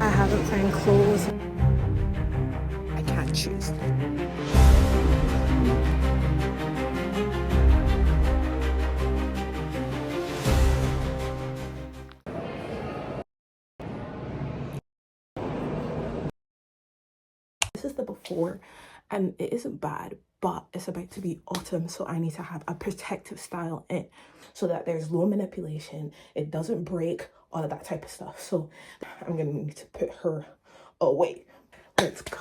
I haven't found clothes. I can't choose. This is the before, and it isn't bad, but it's about to be autumn, so I need to have a protective style in so that there's low manipulation, it doesn't break, all of that type of stuff. So I'm gonna need to put her away. Let's go.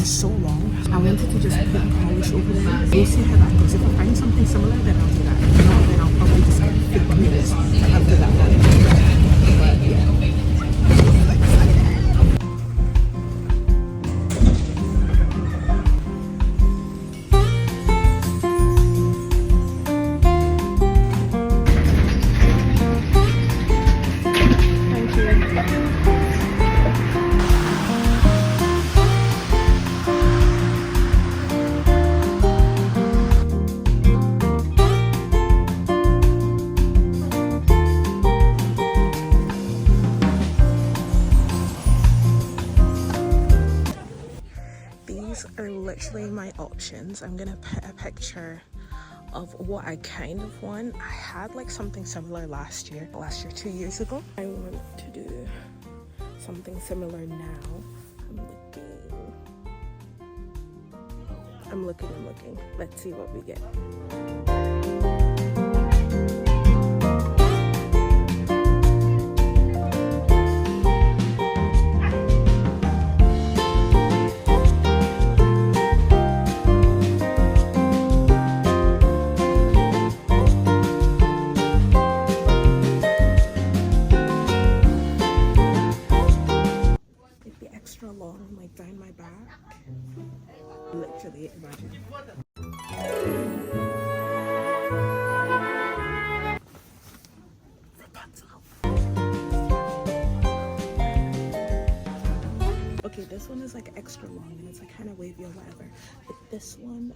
So long. I wanted to just put polish over them. We'll see how that goes. If I find something similar, then I'll do that. If not, then I'll probably just get fake nails after that one. But yeah. Are literally my options. I'm gonna put a picture of what I kind of want. I had like something similar last year, 2 years ago. I want to do something similar now. I'm looking. Let's see what we get. Like down my back. Literally, imagine. Okay, this one is like extra long and it's like kind of wavy or whatever. But this one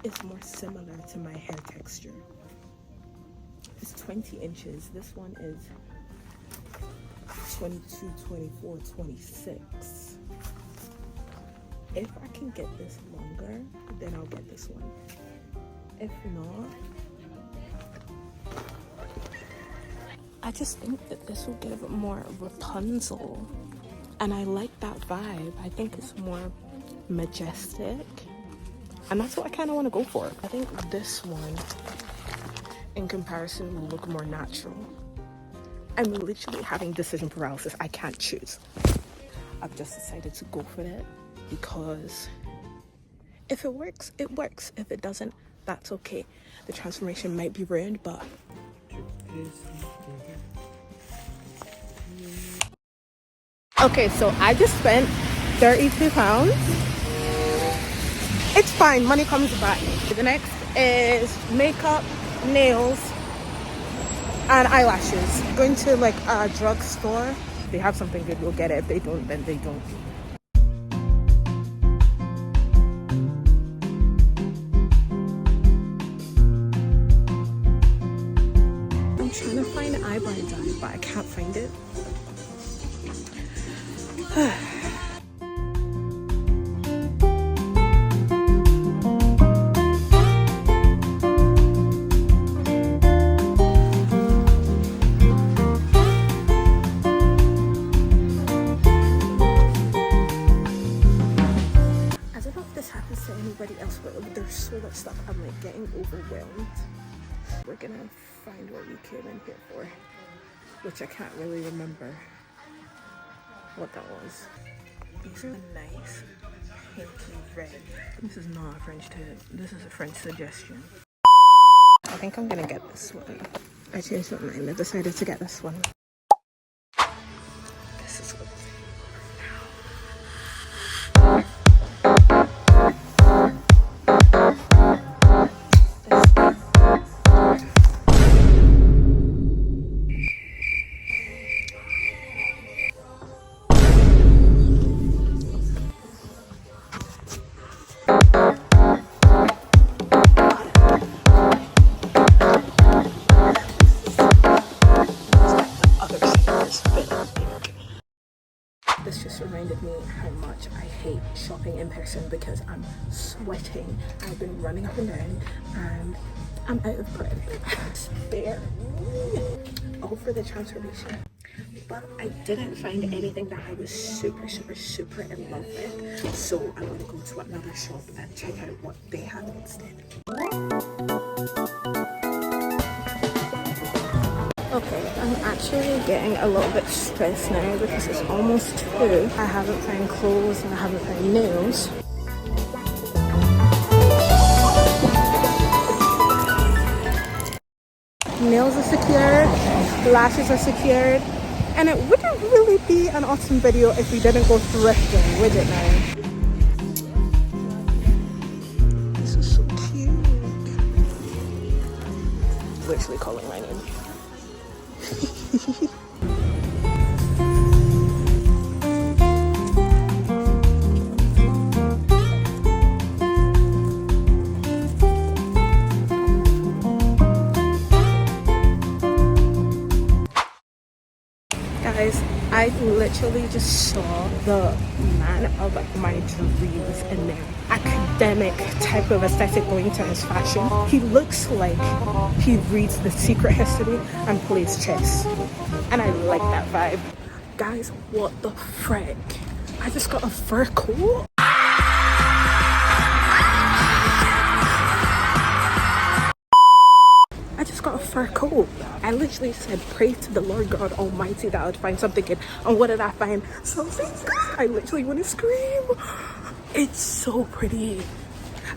is more similar to my hair texture. It's 20 inches. This one is 22, 24, 26. If I can get this longer, then I'll get this one. If not, I just think that this will give more Rapunzel. And I like that vibe. I think it's more majestic. And that's what I kind of want to go for. I think this one, in comparison, will look more natural. I'm literally having decision paralysis. I can't choose. I've just decided to go for it because if it works, it works. If it doesn't, that's okay. The transformation might be ruined, but okay, so I just spent £32. It's fine, money comes back. The next is makeup, nails, and eyelashes. Going to like a drugstore. If they have something good, we'll get it. If they don't, then they don't. I'm trying to find an eyebrow dye, but I can't find it. There's so much stuff, I'm like getting overwhelmed. We're gonna find what we came in here for, which I can't really remember what that was. These are nice pinky red. This is not a French tip, this is a French suggestion. I think I'm gonna get this one. I changed my mind. I decided to get this one. This is what other side is fit. This just reminded me how much I hate shopping in person because I'm sweating. I've been running up and down and I'm out of breath. Spare me. All for the transformation. But I didn't find anything that I was super in love with. So I'm gonna go to another shop and check out what they have instead. Okay, I'm actually getting a little bit stressed now because it's almost 2. I haven't found clothes and I haven't found nails. Nails are secured, lashes are secured, and it wouldn't really be an awesome video if we didn't go thrifting, would it now? This is so cute. Literally calling my name. Guys, I literally just saw the man of my dreams in there. Academic type of aesthetic going to his fashion. He looks like he reads The Secret History and plays chess. And I like that vibe. Guys, what the frick? I just got a fur coat. I just got a fur coat. I literally said, pray to the Lord God Almighty that I would find something good. And what did I find? Something. I literally want to scream. It's so pretty.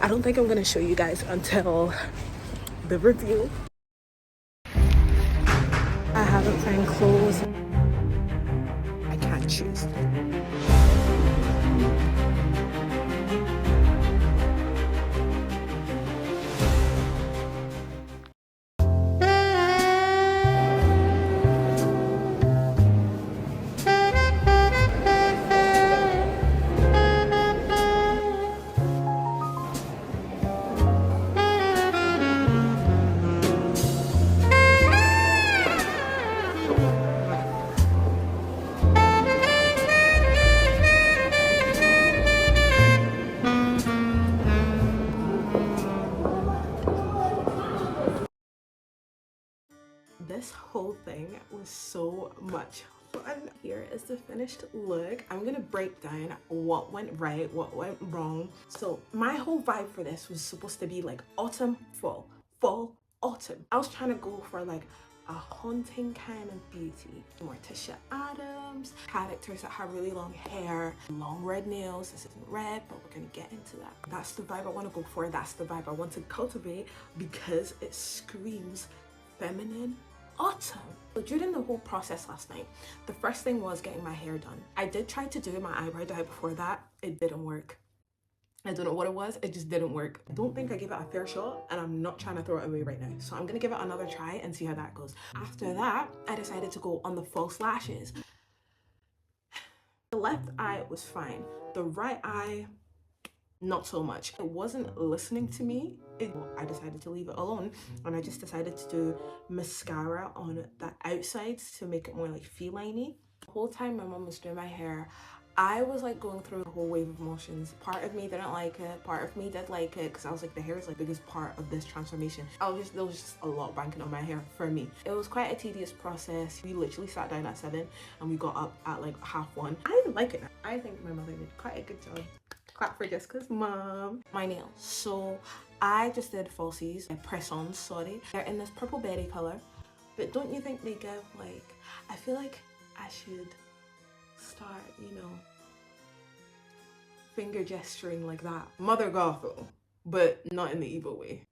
I don't think I'm going to show you guys until the review. I haven't found clothes. I can't choose. This whole thing was so much fun. Here is the finished look. I'm gonna break down what went right, what went wrong. So my whole vibe for this was supposed to be like autumn, fall, autumn. I was trying to go for like a haunting kind of beauty. Morticia Adams, characters that have really long hair, long red nails. This isn't red, but we're gonna get into that. That's the vibe I want to go for. That's the vibe I want to cultivate because it screams feminine autumn. So during the whole process last night, the first thing was getting my hair done. I did try to do my eyebrow dye before that. It didn't work. I don't know what it was, it just didn't work. I don't think I gave it a fair shot and I'm not trying to throw it away right now. So I'm gonna give it another try and see how that goes. After that, I decided to go on the false lashes. The left eye was fine. The right eye, not so much. It wasn't listening to me. I decided to leave it alone and I just decided to do mascara on the outsides to make it more like feline-y. The whole time my mom was doing my hair, I was like going through a whole wave of emotions. Part of me didn't like it, part of me did like it, because I was like, the hair is like the biggest part of this transformation. There was just a lot banking on my hair for me. It was quite a tedious process. We literally sat down at 7 and we got up at like 1:30. I like it. I think my mother did quite a good job. Clap for Jessica's mom. My nails. So I just did falsies, press-ons, sorry. They're in this purple berry color, but don't you think they give like, I feel like I should start, you know, finger gesturing like that. Mother Gothel, but not in the evil way.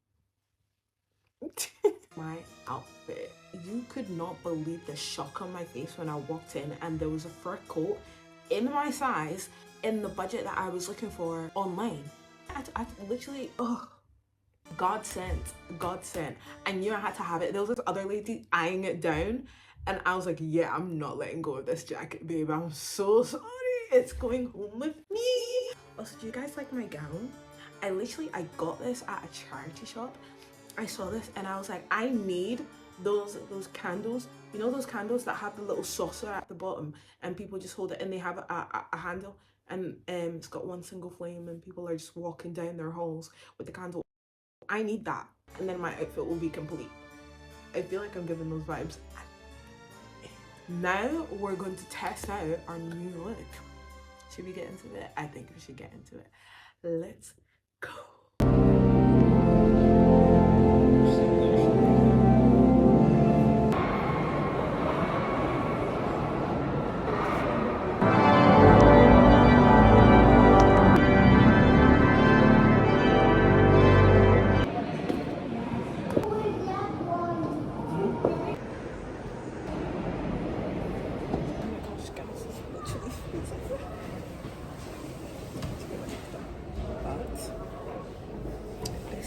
my outfit. You could not believe the shock on my face when I walked in and there was a fur coat in my size in the budget that I was looking for online. I literally, oh, God sent. I knew I had to have it. There was this other lady eyeing it down and I was like, yeah, I'm not letting go of this jacket, babe. I'm so sorry. It's going home with me. Also, do you guys like my gown? I got this at a charity shop. I saw this and I was like, I need those candles. You know those candles that have the little saucer at the bottom and people just hold it and they have a handle and it's got one single flame and people are just walking down their halls with the candle. I need that and then my outfit will be complete. I feel like I'm giving those vibes. Now we're going to test out our new look. Should we get into it? I think we should get into it. Let's go.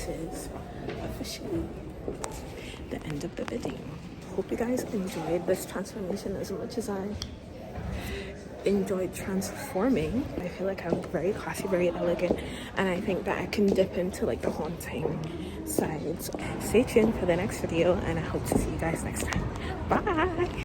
Is officially the end of the video. Hope you guys enjoyed this transformation as much as I enjoyed transforming. I feel like I'm very classy, very elegant, and I think that I can dip into like the haunting sides. Stay tuned for the next video and I hope to see you guys next time. Bye.